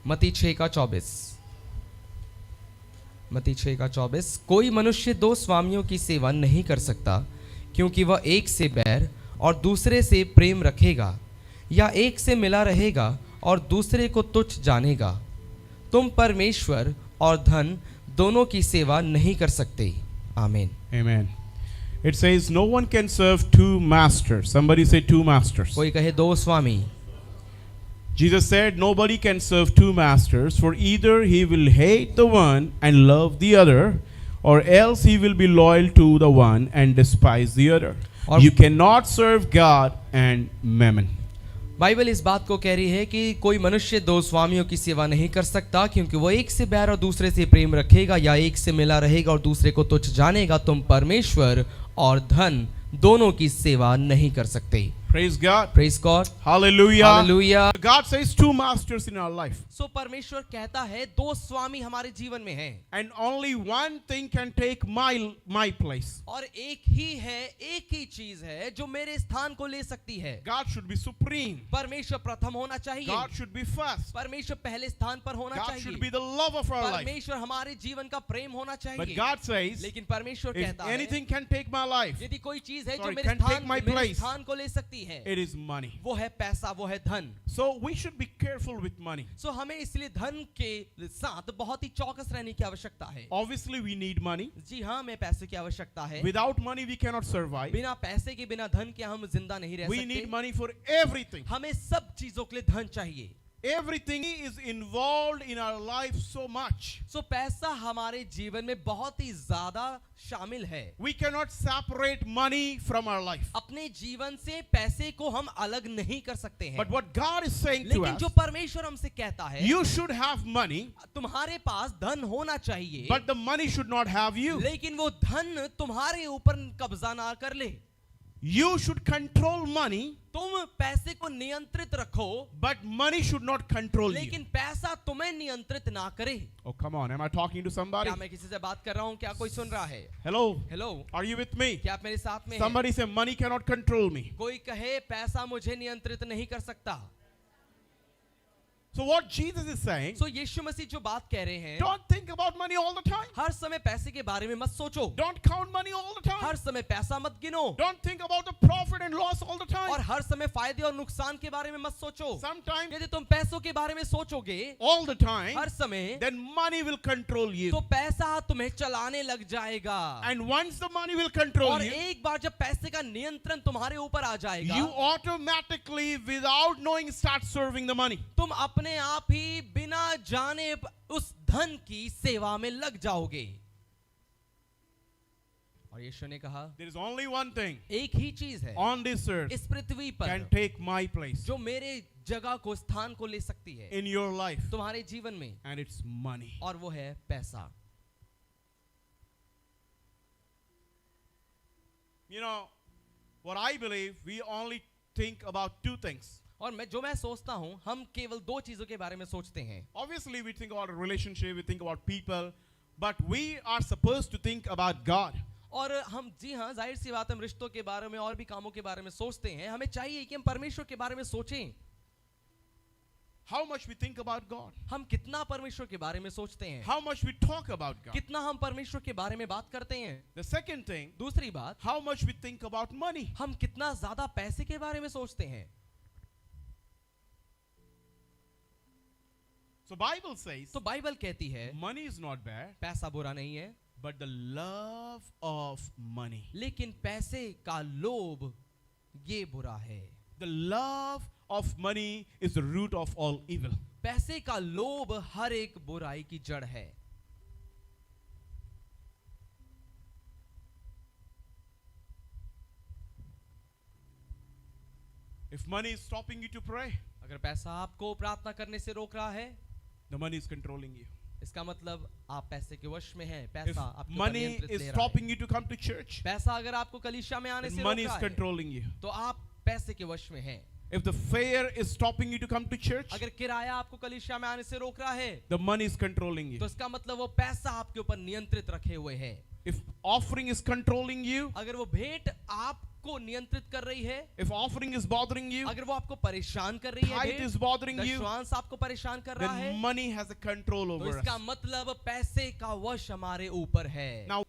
मत्ती 6:24। मत्ती 6:24। कोई मनुष्य दो स्वामियों की सेवा नहीं कर सकता, क्योंकि वह एक से बैर और दूसरे से प्रेम रखेगा, या एक से मिला रहेगा और दूसरे को तुच्छ जानेगा। तुम परमेश्वर और धन दोनों की सेवा नहीं कर सकते। आमीन। Amen. It says no one can serve two masters. Somebody say two masters. कोई कहे दो स्वामी। Jesus said nobody can serve two masters, for either he will hate the one and love the other, or else he will be loyal to the one and despise the other. You cannot serve God and mammon. Bible इस बात को कह रही है कि कोई मनुष्य दो स्वामियों की सेवा नहीं कर सकता, क्योंकि वो एक से बैर और दूसरे से प्रेम रखेगा, या एक से मिला रहेगा और दूसरे को तुच्छ जानेगा। तुम परमेश्वर और धन दोनों की सेवा नहीं कर सकते। Praise God. Praise God. Hallelujah. Hallelujah. God says two masters in our life. सो परमेश्वर कहता है दो स्वामी हमारे जीवन में हैं, And only one thing can take my place. और एक ही है, एक ही चीज है जो मेरे स्थान को ले सकती है। God should be supreme. परमेश्वर प्रथम होना चाहिए। God should be first. परमेश्वर पहले स्थान पर होना God चाहिए। should be the love of our life. परमेश्वर हमारे जीवन का प्रेम होना But चाहिए। God says, लेकिन परमेश्वर if कहता है anything can take my life, यदि कोई चीज है जो Sorry, मेरे can take my मेरे place. स्थान को ले सकती है, it is money. वो है पैसा, वो है धन। So we should be careful with money. सो हमें इसलिए धन के साथ बहुत ही चौकस रहने की आवश्यकता है। Obviously, we need money. जी हाँ, हमें पैसे की आवश्यकता है। Without money, we cannot survive. बिना पैसे के, बिना धन के हम जिंदा नहीं रह We सकते। need money for everything. हमें सब चीजों के लिए धन चाहिए। Everything is involved in our life so much. सो पैसा हमारे जीवन में बहुत ही ज्यादा शामिल है। We cannot separate money from our life. अपने जीवन से पैसे को हम अलग नहीं कर सकते हैं। But what God is saying to लेकिन us, जो परमेश्वर हमसे कहता है, you should have money, तुम्हारे पास धन होना चाहिए, but the money should not have you. लेकिन वो धन तुम्हारे ऊपर कब्जा ना कर ले। You should control money, तुम पैसे को नियंत्रित रखो, but money should not control you. लेकिन पैसा तुम्हें नियंत्रित ना करे। Oh, come on. Am I talking to somebody? क्या मैं किसी से बात कर रहा हूँ? क्या कोई सुन रहा है? Hello? Hello, Are you with me? क्या आप मेरे साथ में हैं? Somebody say money cannot control me. कोई कहे पैसा मुझे नियंत्रित नहीं कर सकता। So what Jesus is saying, सो यीशु मसीह जो बात कह रहे हैं, don't think about money all the time. हर समय पैसे के बारे में मत सोचो, Don't count money all the time. हर समय पैसा मत गिनो, Don't think about the profit and loss all the और time. हर समय फायदे और नुकसान के बारे में मत सोचो। Sometimes, यदि तुम पैसों के बारे में सोचोगे all the time, हर समय, then money will control you. तो पैसा तुम्हें चलाने लग जाएगा। And once the money will control और you, एक बार जब पैसे का नियंत्रण तुम्हारे ऊपर आ जाएगा, you automatically, without knowing, start serving the money. तुम अपने आप ही बिना जाने उस धन की सेवा में लग जाओगे। और यीशु ने कहा, There is only one thing एक ही चीज है on this earth इस पृथ्वी can पर take my place जो मेरे जगह को, स्थान को ले सकती है in your life, तुम्हारे जीवन में, and it's money. और वो है पैसा। You know, what I believe, we only think about two things. और मैं सोचता हूं, हम केवल दो चीजों के बारे में सोचते हैं। Obviously, we think about a relationship, we think about people, but we are supposed to think about God. और हम, जी हाँ, जाहिर सी बात, हम रिश्तों के बारे में और भी कामों के बारे में सोचते हैं। हमें चाहिए कि हम परमेश्वर के बारे में सोचें। How much we think about God, हम कितना परमेश्वर के बारे में सोचते हैं, how much we talk about God. कितना हम परमेश्वर के बारे में बात करते हैं। The second thing, दूसरी बात, how much we think about money. हम कितना ज्यादा पैसे के बारे में सोचते हैं। So Bible says, तो बाइबल कहती है money is not bad, पैसा बुरा नहीं है, but the love of money. लेकिन पैसे का लोभ ये बुरा है। The love of money is the root of all evil. पैसे का लोभ हर एक बुराई की जड़ है। If money is stopping you to pray, अगर पैसा आपको प्रार्थना करने से रोक रहा है, the money is controlling you. इसका मतलब आप पैसे के वश में हैं। If पैसा आपके ऊपर money नियंत्रित is ले रहा stopping है। you to come to church, पैसा अगर आपको कलीसिया में आने then से money रोक is रहा है, controlling you. तो आप पैसे के वश में हैं। If the fare is stopping you to come to church, अगर किराया आपको कलीसिया में आने से रोक रहा है, the money is controlling you. तो इसका मतलब वो पैसा आपके ऊपर नियंत्रित रखे हुए है। If offering is controlling you, अगर वो भेंट आप आपको नियंत्रित कर रही है, if offering is bothering you, अगर वो आपको परेशान कर रही है, tithe is bothering you, दशमांश आपको परेशान कर रहा है, then money has a control तो over इसका us. मतलब पैसे का वश हमारे ऊपर है। Now,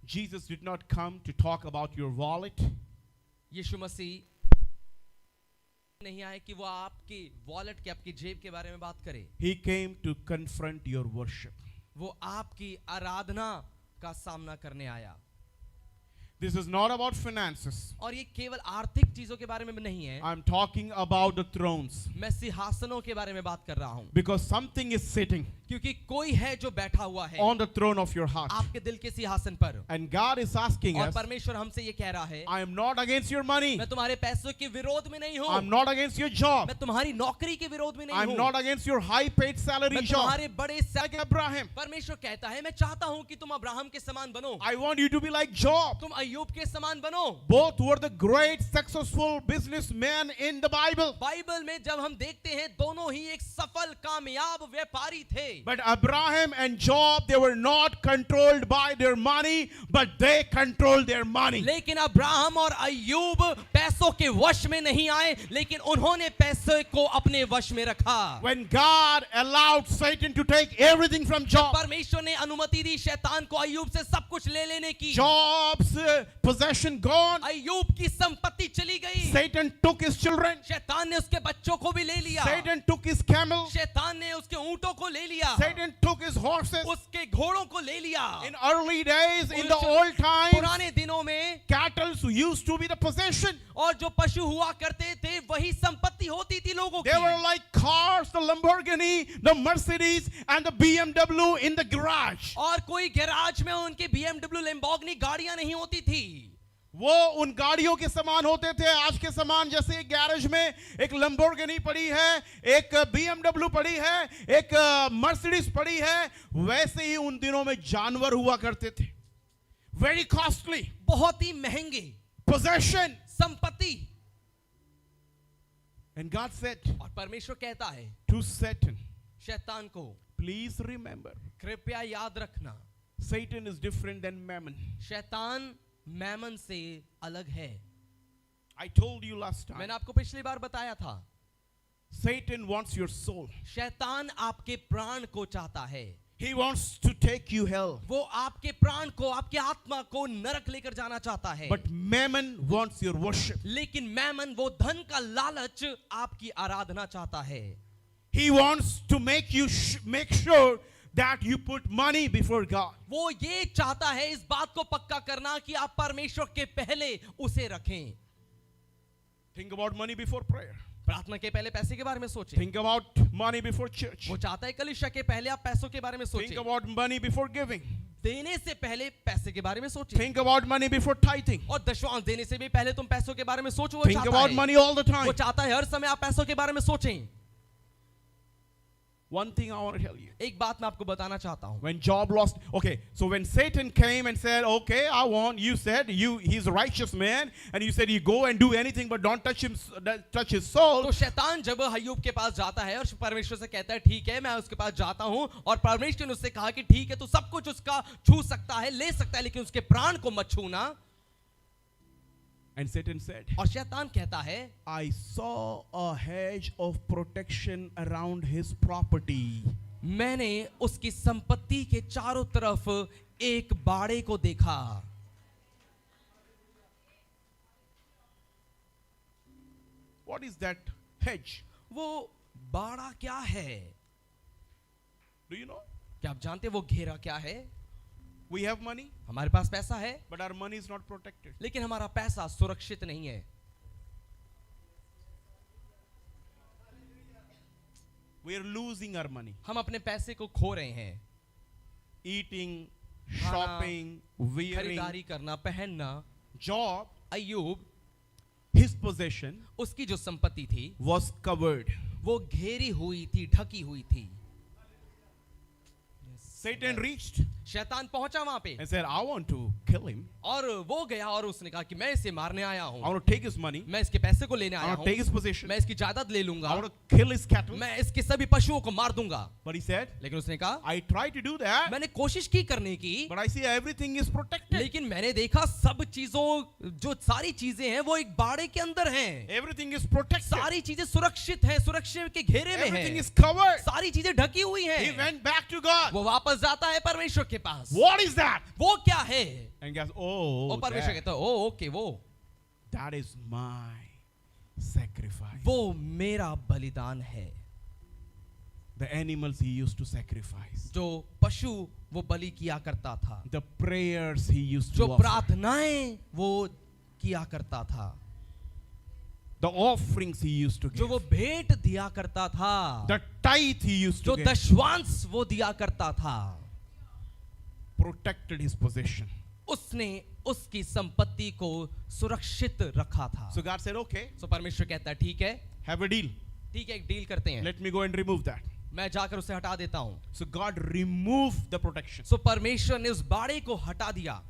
Jesus did not come to talk about your wallet. यीशु मसीह नहीं आए कि वो आपकी वॉलेट के, आपकी जेब के बारे में बात करे। He came to confront your worship. वो आपकी आराधना का सामना करने आया। This is not about finances. और ये केवल आर्थिक चीजों के बारे में नहीं है, I'm talking about the thrones. मैं सिंहासनों के बारे में बात कर रहा हूं। Because something is sitting क्योंकि कोई है जो बैठा हुआ है on the throne of your heart. आपके दिल के सिंहासन पर, And God is asking और us, परमेश्वर हमसे ये कह रहा है, I am not against your money. मैं तुम्हारे पैसों के विरोध में नहीं हूं, I'm not against your job. मैं तुम्हारी नौकरी के विरोध में नहीं I'm हूं, not against your high paid salary मैं job. तुम्हारे बड़े Like Abraham, परमेश्वर कहता है, मैं चाहता हूं कि तुम अब्राहम के समान बनो, I want you to be like Job. तुम अय्यूब के समान बनो। Both were the great successful businessmen in the Bible. Bible में जब हम देखते हैं, दोनों ही एक सफल कामयाब व्यापारी थे। But Abraham and Job, they were not controlled by their money, but they controlled their money. लेकिन अब्राहम और अय्यूब पैसों के वश में नहीं आए, लेकिन उन्होंने पैसे को अपने वश में रखा। When God allowed Satan to take everything from Job, परमेश्वर ने अनुमति दी शैतान को अय्यूब से सब कुछ ले लेने की, Job's possession gone. अय्यूब की संपत्ति चली गई, Satan took his children. शैतान ने उसके बच्चों को भी ले लिया, Satan took his camel. शैतान ने उसके ऊंटों को ले लिया, Satan took his horses. उसके घोड़ों को ले लिया। In early days, in the old times, पुराने दिनों में cattle used to be the possession. और जो पशु हुआ करते थे वही संपत्ति होती थी लोगों They की। were like cars, the Lamborghini, the Mercedes, and the BMW in the garage. और कोई गैराज में उनके BMW लैम्बोर्गिनी गाड़ियां नहीं होती थी, वो उन गाड़ियों के समान होते थे। आज के समान जैसे एक गैरेज में एक लंबोर्गिनी पड़ी है, एक BMW पड़ी है, एक मर्सिडीज पड़ी है, वैसे ही उन दिनों में जानवर हुआ करते थे। Very costly, बहुत ही महंगे possession. संपत्ति। And God said और परमेश्वर कहता है to Satan, शैतान को, please remember, कृपया याद रखना, Satan is different than Mammon. शैतान मैमन से अलग है। I told you last time, मैंने आपको पिछली बार बताया था, Satan wants your soul. शैतान आपके प्राण को चाहता है, He wants to take you hell. वो आपके प्राण को, आपकी आत्मा को नरक लेकर जाना चाहता है। But Mammon wants your worship. लेकिन मैमन, वो धन का लालच आपकी आराधना चाहता है। He wants to make you make sure that you put money before God. वो ये चाहता है इस बात को पक्का करना कि आप परमेश्वर के पहले उसे रखें। Think about money before prayer. प्रार्थना के पहले पैसे के बारे में सोचें। Think about money before church. वो चाहता है कलीसिया के पहले आप पैसों के बारे में Think सोचें। about money before giving. देने से पहले पैसे के बारे में सोचें। Think about money before tithing. और दशमांश देने से भी पहले तुम पैसों के बारे में सोचो। वो Think चाहता about है, money all the वो time. चाहता है हर समय आप पैसों के बारे में सोचें। One thing I want to tell you. एक बात मैं आपको बताना चाहता हूं। When Job lost, okay, so when Satan came and said, okay, I want, you said, he's a righteous man, and you said you go and do anything but don't touch his soul. तो शैतान जब अय्यूब के पास जाता है और परमेश्वर से कहता है ठीक है मैं उसके पास जाता हूं, और परमेश्वर ने उससे कहा कि ठीक है तू सब कुछ उसका छू सकता है, ले सकता है, लेकिन उसके प्राण को मत छूना। And Satan said, और शैतान कहता है I saw a hedge of protection around his property. मैंने उसकी संपत्ति के चारों तरफ एक बाड़े को देखा। What is that hedge? वो बाड़ा क्या है? Do you know? क्या आप जानते वो घेरा क्या है? We have money, हमारे पास पैसा है, but our money is not protected. लेकिन हमारा पैसा सुरक्षित नहीं है। We are losing our money. हम अपने पैसे को खो रहे हैं। Eating, खाना, shopping, wearing. खरीदारी करना, पहनना। Job, अय्यूब, his possession उसकी जो संपत्ति थी was covered. वो घेरी हुई थी, ढकी हुई थी। Satan reached शैतान पहुंचा वहां पे and said, I want to kill him. और वो गया और उसने कहा कि मैं इसे मारने आया I हूँ, want to take his money. मैं इसके पैसे को लेने I आया want to हूँ, take his possession. मैं इसकी जायदाद ले I लूंगा, want to kill his cattle. मैं इसके सभी पशुओं को मार दूंगा। But he said, लेकिन उसने कहा I tried to do that, मैंने कोशिश की करने की, but I see everything is protected. लेकिन मैंने देखा सब चीजों, जो सारी चीजें हैं वो एक बाड़े के अंदर हैं, Everything is protected. सारी चीजें सुरक्षित हैं, सुरक्षा के घेरे में Everything हैं, is covered. सारी चीजें ढकी हुई He हैं। went back to God. वो वापस जाता है परमेश्वर के पास, What is that? वो क्या है? And guys, और परमेश्वर कहता है ओ ओके, वो that is my sacrifice. वो मेरा बलिदान है। The animals he used to sacrifice. जो पशु वो बलि किया करता था, The prayers he used जो to offer. प्रार्थनाएं वो किया करता था, The offerings he used to जो give. वो भेंट दिया करता था, The tithe he used जो to give. दशवांश वो दिया करता था, Protected his possession. उसने उसकी संपत्ति को सुरक्षित रखा था। So God said, okay, सो परमेश्वर कहता है ठीक है, have a deal. ठीक है, एक डील करते हैं, Let me go and remove that. मैं जाकर उसे हटा देता हूं। So God removed the protection. सो परमेश्वर ने उस बाड़े को हटा दिया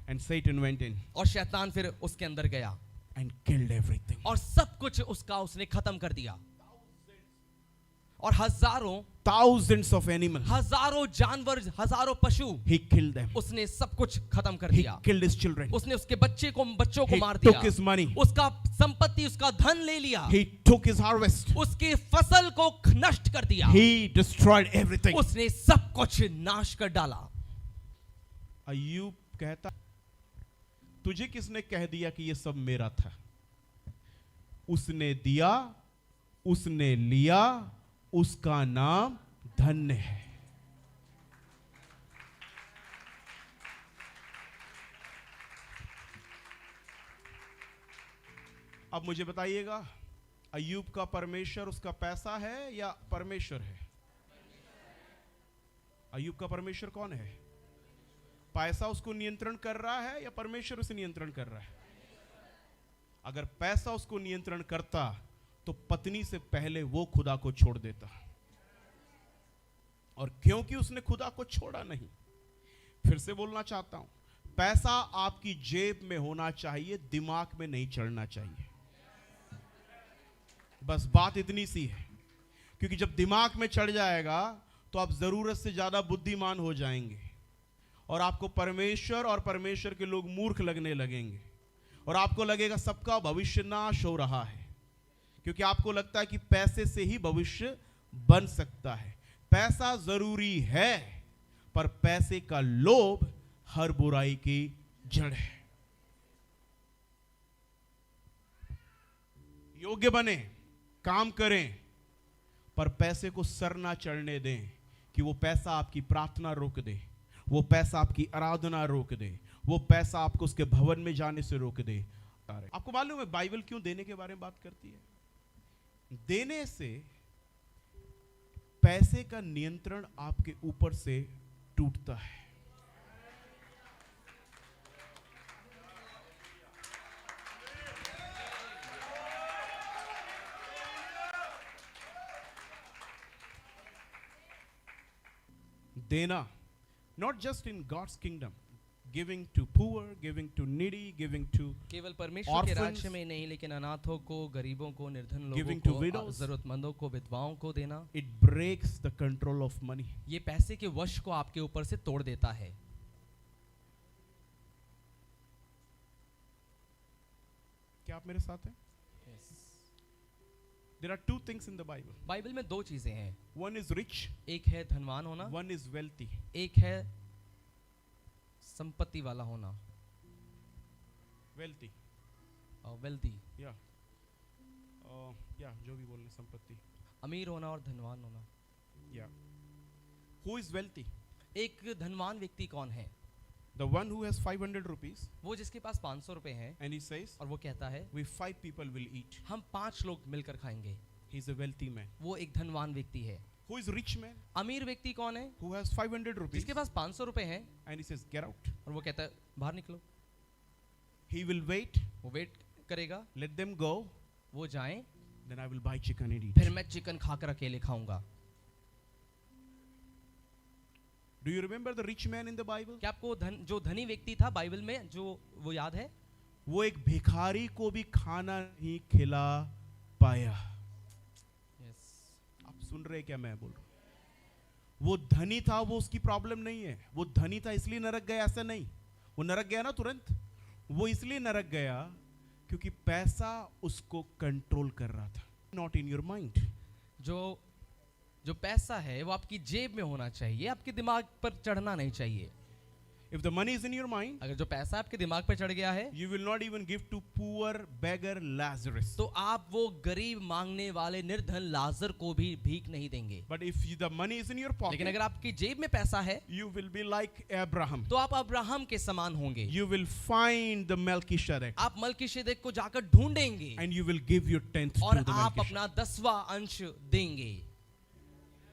And Satan went in और शैतान फिर उसके अंदर गया and killed everything. और सब कुछ उसका उसने खत्म कर दिया, और हजारों Thousands of animals. हजारों जानवर, हजारों पशु He killed them. उसने सब कुछ खत्म कर He दिया। killed his children. उसने उसके बच्चों को He मार took दिया, his money. उसका संपत्ति, उसका धन ले लिया, He took his harvest. उसकी फसल को नष्ट कर दिया, He destroyed everything. उसने सब कुछ नाश कर डाला। अय्यूब कहता, तुझे किसने कह दिया कि ये सब मेरा था? उसने दिया, उसने लिया, उसका नाम धन्य है। अब मुझे बताइएगा, अय्यूब का परमेश्वर उसका पैसा है या परमेश्वर है? अय्यूब का परमेश्वर कौन है? पैसा उसको नियंत्रण कर रहा है या परमेश्वर उसे नियंत्रण कर रहा है? अगर पैसा उसको नियंत्रण करता तो पत्नी से पहले वो खुदा को छोड़ देता, और क्योंकि उसने खुदा को छोड़ा नहीं, फिर से बोलना चाहता हूं, पैसा आपकी जेब में होना चाहिए, दिमाग में नहीं चढ़ना चाहिए। बस बात इतनी सी है, क्योंकि जब दिमाग में चढ़ जाएगा तो आप जरूरत से ज्यादा बुद्धिमान हो जाएंगे और आपको परमेश्वर और परमेश्वर के लोग मूर्ख लगने लगेंगे, और आपको लगेगा सबका भविष्य नाश हो रहा है, क्योंकि आपको लगता है कि पैसे से ही भविष्य बन सकता है। पैसा जरूरी है, पर पैसे का लोभ हर बुराई की जड़ है। योग्य बने, काम करें, पर पैसे को सर ना चढ़ने दें कि वो पैसा आपकी प्रार्थना रोक दे, वो पैसा आपकी आराधना रोक दे, वो पैसा आपको उसके भवन में जाने से रोक दे। आपको मालूम है बाइबल क्यों देने के बारे में बात करती है? देने से पैसे का नियंत्रण आपके ऊपर से टूटता है। देना, not just in God's kingdom, giving to poor, giving to needy, giving to केवल परमेश्वर के orphans, राज्य में नहीं, लेकिन अनाथों को, गरीबों को, निर्धन Giving लोगों to को, widows. जरूरतमंदों को, विधवाओं को देना, it breaks the control of money. ये पैसे के वश को आपके ऊपर से तोड़ देता है। क्या आप मेरे साथ हैं? There are two things in the Bible. Bible में दो चीजें हैं, One is rich, एक है धनवान होना, one is wealthy. एक है संपत्ति वाला होना, Wealthy, वेल्दी, yeah, जो भी बोलने, संपत्ति, अमीर होना और धनवान होना। yeah. Who is wealthy? एक धनवान व्यक्ति कौन है? The one who has 500 rupees वो जिसके पास 500 रुपए हैं and he says, और वो कहता है we 5 people will eat. हम 5 लोग मिलकर खाएंगे। He's a wealthy man. वो एक धनवान व्यक्ति है। Who is rich man? अमीर व्यक्ति कौन है? Who has 500 rupees जिसके पास 500 रुपए हैं and he says, get out. और वो कहता है बाहर निकलो। He will wait, वो वेट करेगा, let them go, वो जाएं, then I will buy chicken and eat. फिर मैं चिकन खाकर अकेले खाऊंगा। Do you remember the rich man in the Bible? क्या आपको जो धनी व्यक्ति था बाइबल में जो वो याद है? वो एक भिखारी को भी खाना नहीं खिला पाया। आप सुन रहे क्या मैं बोल रहा हूं? वो धनी था, वो उसकी प्रॉब्लम नहीं है। वो धनी था इसलिए नरक गया, ऐसा नहीं। वो नरक गया ना तुरंत, वो इसलिए नरक गया क्योंकि पैसा उसको कंट्रोल कर रहा था। Not in your mind. जो पैसा है वो आपकी जेब में होना चाहिए, आपके दिमाग पर चढ़ना नहीं चाहिए। If the money is in your mind, अगर जो पैसा आपके दिमाग पर चढ़ गया है, you will not even give to poor beggar Lazarus. तो आप वो गरीब मांगने वाले निर्धन लाजर को भी भीख नहीं देंगे। But if the money is in your pocket, लेकिन अगर आपकी जेब में पैसा है, you will be like Abraham. तो आप अब्राहम के समान होंगे। You will find the Melchizedek. आप मलकीशेदेक को जाकर ढूंढेंगे And you will give your tenth और to the आप Melchizedek. अपना 10वां अंश देंगे।